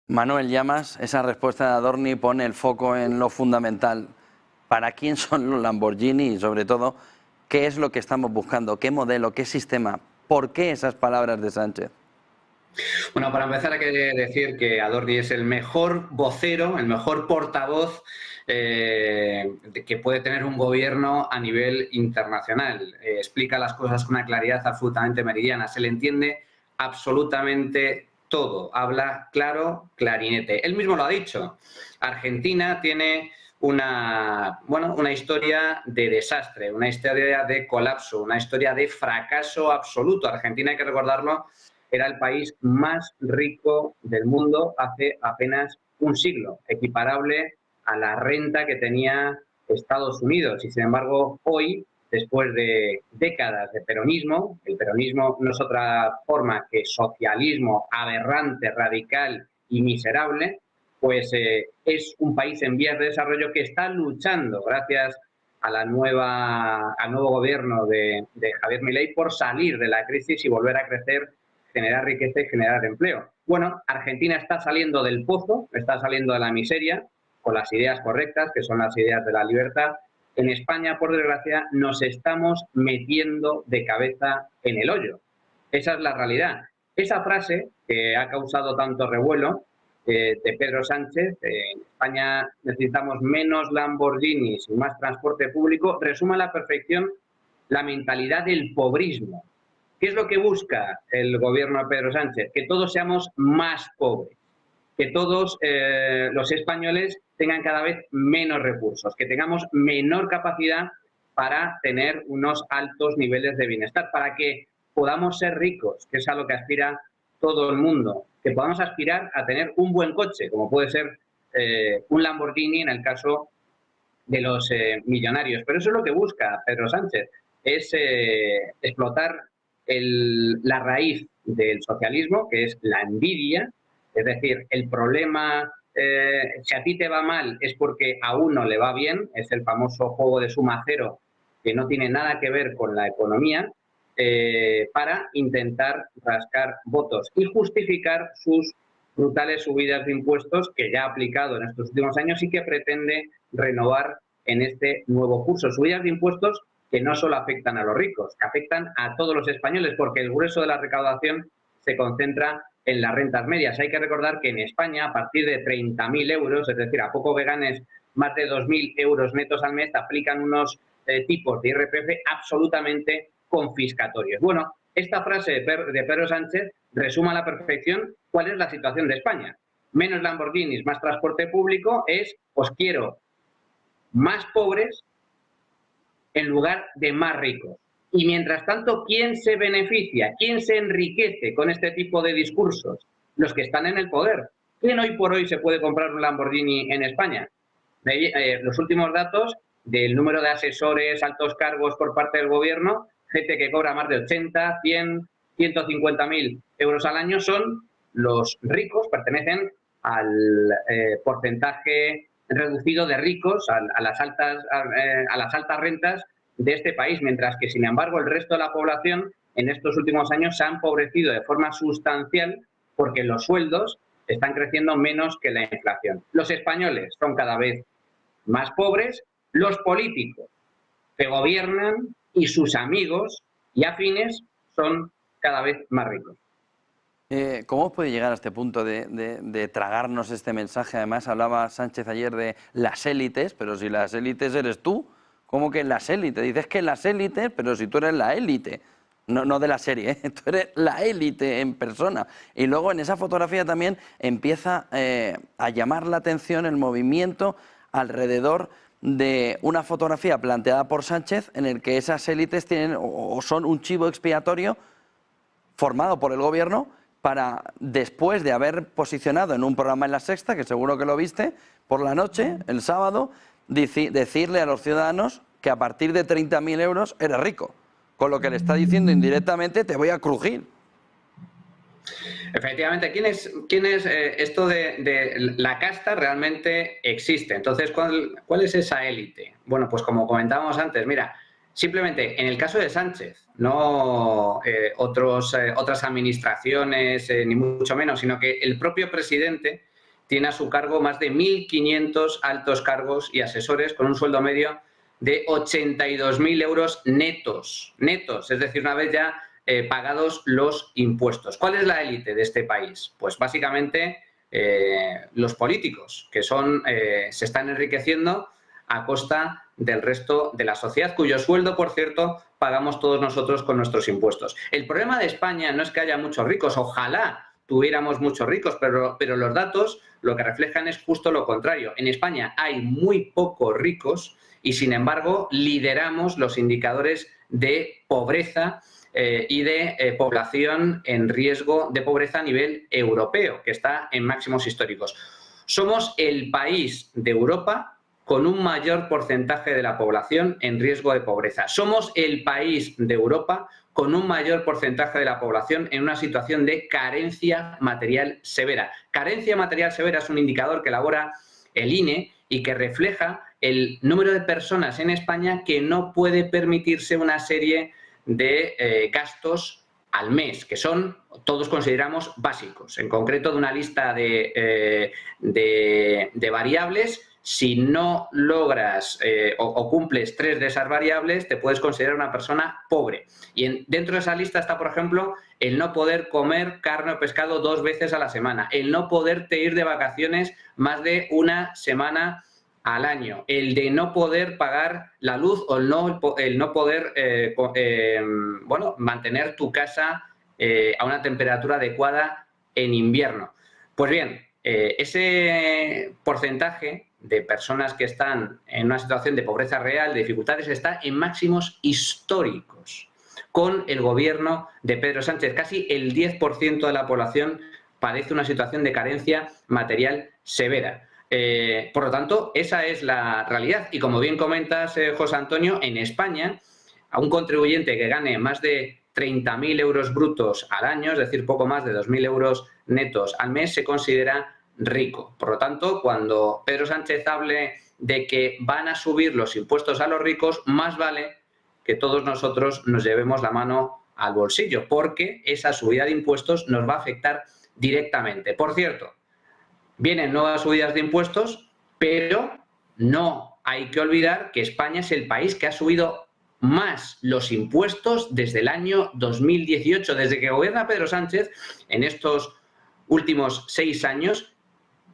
Manuel Llamas, esa respuesta de Adorni pone el foco en lo fundamental. ¿Para quién son los Lamborghini? Y sobre todo, ¿qué es lo que estamos buscando? ¿Qué modelo? ¿Qué sistema? ¿Por qué esas palabras de Sánchez? Bueno, para empezar hay que decir que Adorni es el mejor vocero, el mejor portavoz que puede tener un gobierno a nivel internacional. Explica las cosas con una claridad absolutamente meridiana. Se le entiende absolutamente todo. Habla claro, clarinete. Él mismo lo ha dicho. Argentina tiene una historia de desastre, una historia de colapso, una historia de fracaso absoluto. Argentina, hay que recordarlo, era el país más rico del mundo hace apenas un siglo, equiparable a la renta que tenía Estados Unidos. Y sin embargo, hoy, después de décadas de peronismo, el peronismo no es otra forma que socialismo aberrante, radical y miserable, pues es un país en vías de desarrollo que está luchando, gracias a al nuevo gobierno de Javier Milei, por salir de la crisis y volver a crecer, generar riqueza y generar empleo. Bueno, Argentina está saliendo del pozo, está saliendo de la miseria, con las ideas correctas, que son las ideas de la libertad. En España, por desgracia, nos estamos metiendo de cabeza en el hoyo. Esa es la realidad. Esa frase que ha causado tanto revuelo de Pedro Sánchez, en España necesitamos menos Lamborghinis y más transporte público, resume a la perfección la mentalidad del pobrismo. ¿Qué es lo que busca el gobierno de Pedro Sánchez? Que todos seamos más pobres, que todos los españoles tengan cada vez menos recursos, que tengamos menor capacidad para tener unos altos niveles de bienestar, para que podamos ser ricos, que es a lo que aspira todo el mundo, que podamos aspirar a tener un buen coche, como puede ser un Lamborghini en el caso de los millonarios. Pero eso es lo que busca Pedro Sánchez, es explotar la raíz del socialismo, que es la envidia. Es decir, el problema, si a ti te va mal es porque a uno le va bien, es el famoso juego de suma cero, que no tiene nada que ver con la economía, para intentar rascar votos y justificar sus brutales subidas de impuestos que ya ha aplicado en estos últimos años y que pretende renovar en este nuevo curso. Subidas de impuestos que no solo afectan a los ricos, que afectan a todos los españoles, porque el grueso de la recaudación se concentra en las rentas medias. Hay que recordar que en España, a partir de 30.000 euros, es decir, a poco que ganes más de 2.000 euros netos al mes, te aplican unos tipos de IRPF absolutamente confiscatorios. Bueno, esta frase de Pedro Sánchez resuma a la perfección cuál es la situación de España. Menos Lamborghinis, más transporte público, es, os quiero más pobres en lugar de más ricos. Y mientras tanto, ¿quién se beneficia? ¿Quién se enriquece con este tipo de discursos? Los que están en el poder. ¿Quién hoy por hoy se puede comprar un Lamborghini en España? Los últimos datos del número de asesores, altos cargos por parte del gobierno, gente que cobra más de 80, 100, 150.000 euros al año, son los ricos, pertenecen al porcentaje reducido de ricos, a las altas rentas de este país, mientras que, sin embargo, el resto de la población en estos últimos años se ha empobrecido de forma sustancial porque los sueldos están creciendo menos que la inflación. Los españoles son cada vez más pobres, los políticos que gobiernan y sus amigos y afines son cada vez más ricos. ¿Cómo puede llegar a este punto de tragarnos este mensaje? Además, hablaba Sánchez ayer de las élites, pero si las élites eres tú, ¿cómo que las élites? Dices que las élites, pero si tú eres la élite, no de la serie, ¿eh? Tú eres la élite en persona. Y luego en esa fotografía también empieza a llamar la atención el movimiento alrededor de una fotografía planteada por Sánchez en el que esas élites tienen o son un chivo expiatorio formado por el gobierno para, después de haber posicionado en un programa en La Sexta, que seguro que lo viste, por la noche, el sábado, decirle a los ciudadanos que a partir de 30.000 euros eres rico, con lo que le está diciendo indirectamente te voy a crujir. Efectivamente, esto de la casta realmente existe. Entonces, ¿cuál es esa élite? Bueno, pues como comentábamos antes, mira, simplemente en el caso de Sánchez, no otras administraciones, ni mucho menos, sino que el propio presidente tiene a su cargo más de 1.500 altos cargos y asesores con un sueldo medio de 82.000 euros netos. Netos, es decir, una vez ya pagados los impuestos. ¿Cuál es la élite de este país? Pues básicamente los políticos, que se están enriqueciendo a costa del resto de la sociedad, cuyo sueldo, por cierto, pagamos todos nosotros con nuestros impuestos. El problema de España no es que haya muchos ricos, ojalá tuviéramos muchos ricos, pero los datos lo que reflejan es justo lo contrario. En España hay muy pocos ricos y, sin embargo, lideramos los indicadores de pobreza y de población en riesgo de pobreza a nivel europeo, que está en máximos históricos. Somos el país de Europa con un mayor porcentaje de la población en riesgo de pobreza. Somos el país de Europa con un mayor porcentaje de la población en una situación de carencia material severa. Carencia material severa es un indicador que elabora el INE y que refleja el número de personas en España que no puede permitirse una serie de gastos al mes, que son, todos consideramos, básicos. En concreto, de una lista de variables. Si no logras o cumples 3 de esas variables, te puedes considerar una persona pobre. Y dentro de esa lista está, por ejemplo, el no poder comer carne o pescado 2 veces a la semana, el no poderte ir de vacaciones más de una semana al año, el de no poder pagar la luz o el no poder mantener tu casa a una temperatura adecuada en invierno. Pues bien, ese porcentaje de personas que están en una situación de pobreza real, de dificultades, está en máximos históricos. Con el gobierno de Pedro Sánchez, casi el 10% de la población padece una situación de carencia material severa. Por lo tanto, esa es la realidad. Y como bien comentas, José Antonio, en España, a un contribuyente que gane más de 30.000 euros brutos al año, es decir, poco más de 2.000 euros netos al mes, se considera rico. Por lo tanto, cuando Pedro Sánchez hable de que van a subir los impuestos a los ricos, más vale que todos nosotros nos llevemos la mano al bolsillo, porque esa subida de impuestos nos va a afectar directamente. Por cierto, vienen nuevas subidas de impuestos, pero no hay que olvidar que España es el país que ha subido más los impuestos desde el año 2018. Desde que gobierna Pedro Sánchez, en estos últimos 6 años,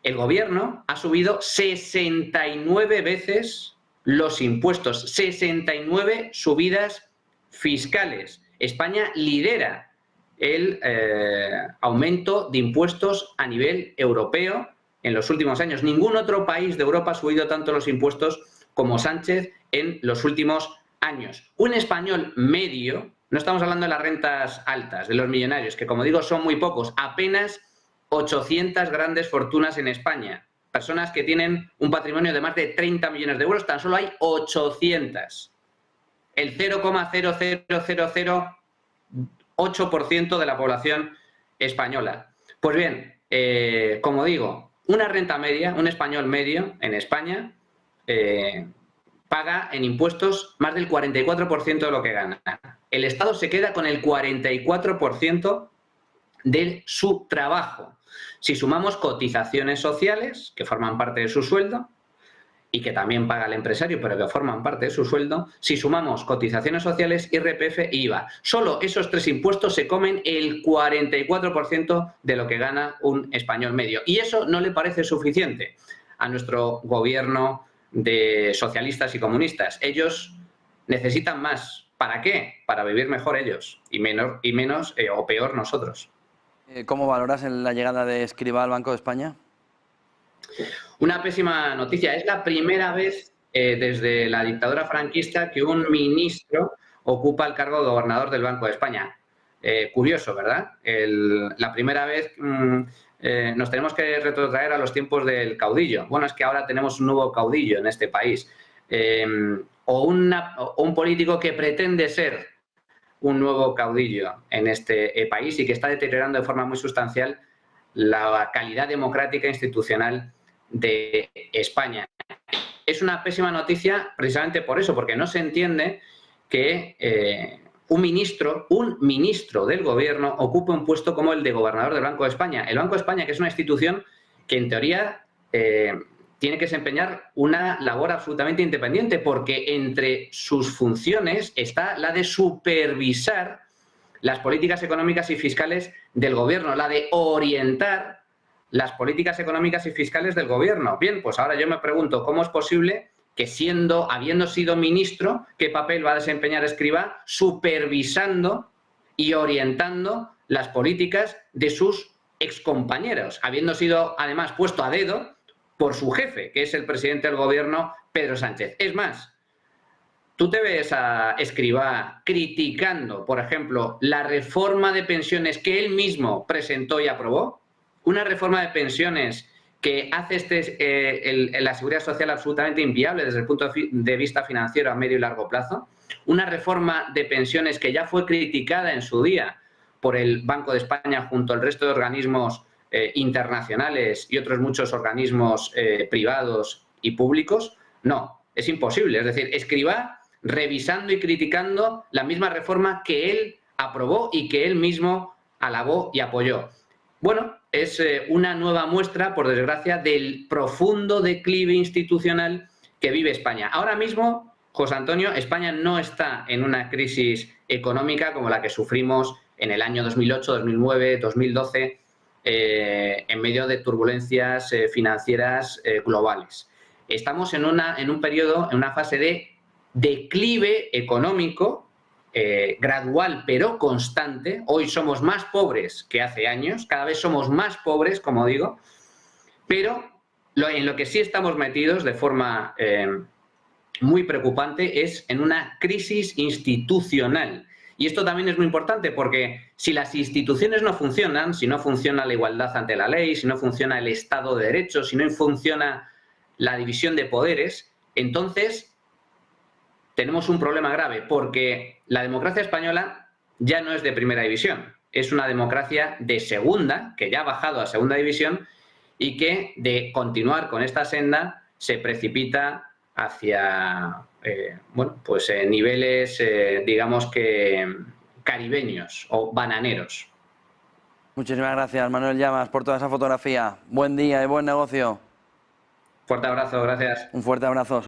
el gobierno ha subido 69 veces los impuestos, 69 subidas fiscales. España lidera el aumento de impuestos a nivel europeo en los últimos años. Ningún otro país de Europa ha subido tanto los impuestos como Sánchez en los últimos años. Un español medio, no estamos hablando de las rentas altas, de los millonarios, que como digo son muy pocos, apenas 800 grandes fortunas en España. Personas que tienen un patrimonio de más de 30 millones de euros, tan solo hay 800. El 0,00008% de la población española. Pues bien, como digo, una renta media, un español medio en España, paga en impuestos más del 44% de lo que gana. El Estado se queda con el 44% de su trabajo. Si sumamos cotizaciones sociales, que forman parte de su sueldo, y que también paga el empresario, pero que forman parte de su sueldo, si sumamos cotizaciones sociales, IRPF e IVA, solo esos 3 impuestos se comen el 44% de lo que gana un español medio. Y eso no le parece suficiente a nuestro gobierno de socialistas y comunistas. Ellos necesitan más. ¿Para qué? Para vivir mejor ellos y menos o peor nosotros. ¿Cómo valoras la llegada de Escrivá al Banco de España? Una pésima noticia. Es la primera vez desde la dictadura franquista que un ministro ocupa el cargo de gobernador del Banco de España. Curioso, ¿verdad? La primera vez nos tenemos que retrotraer a los tiempos del caudillo. Bueno, es que ahora tenemos un nuevo caudillo en este país. O un político que pretende ser un nuevo caudillo en este país y que está deteriorando de forma muy sustancial la calidad democrática e institucional de España. Es una pésima noticia precisamente por eso, porque no se entiende que un ministro del gobierno ocupe un puesto como el de gobernador del Banco de España. El Banco de España, que es una institución que en teoría tiene que desempeñar una labor absolutamente independiente, porque entre sus funciones está la de supervisar las políticas económicas y fiscales del gobierno, la de orientar las políticas económicas y fiscales del gobierno. Bien, pues ahora yo me pregunto, ¿cómo es posible que habiendo sido ministro, qué papel va a desempeñar Escrivá supervisando y orientando las políticas de sus excompañeros, habiendo sido además puesto a dedo por su jefe, que es el presidente del gobierno, Pedro Sánchez? Es más, ¿tú te ves a Escrivá criticando, por ejemplo, la reforma de pensiones que él mismo presentó y aprobó? Una reforma de pensiones que hace la seguridad social absolutamente inviable desde el punto de vista financiero a medio y largo plazo. Una reforma de pensiones que ya fue criticada en su día por el Banco de España junto al resto de organismos internacionales y otros muchos organismos privados y públicos. No, es imposible. Es decir, Escrivá revisando y criticando la misma reforma que él aprobó y que él mismo alabó y apoyó. Bueno, es una nueva muestra, por desgracia, del profundo declive institucional que vive España. Ahora mismo, José Antonio, España no está en una crisis económica como la que sufrimos en el año 2008, 2009, 2012, en medio de turbulencias financieras globales. Estamos en un periodo, en una fase de declive económico gradual pero constante. Hoy somos más pobres que hace años, cada vez somos más pobres, como digo, pero en lo que sí estamos metidos de forma muy preocupante es en una crisis institucional. Y esto también es muy importante porque si las instituciones no funcionan, si no funciona la igualdad ante la ley, si no funciona el Estado de Derecho, si no funciona la división de poderes, entonces tenemos un problema grave, porque la democracia española ya no es de primera división, es una democracia de segunda, que ya ha bajado a segunda división y que, de continuar con esta senda, se precipita hacia niveles, digamos que caribeños o bananeros. Muchísimas gracias, Manuel Llamas, por toda esa fotografía. Buen día y buen negocio. Fuerte abrazo, gracias. Un fuerte abrazo.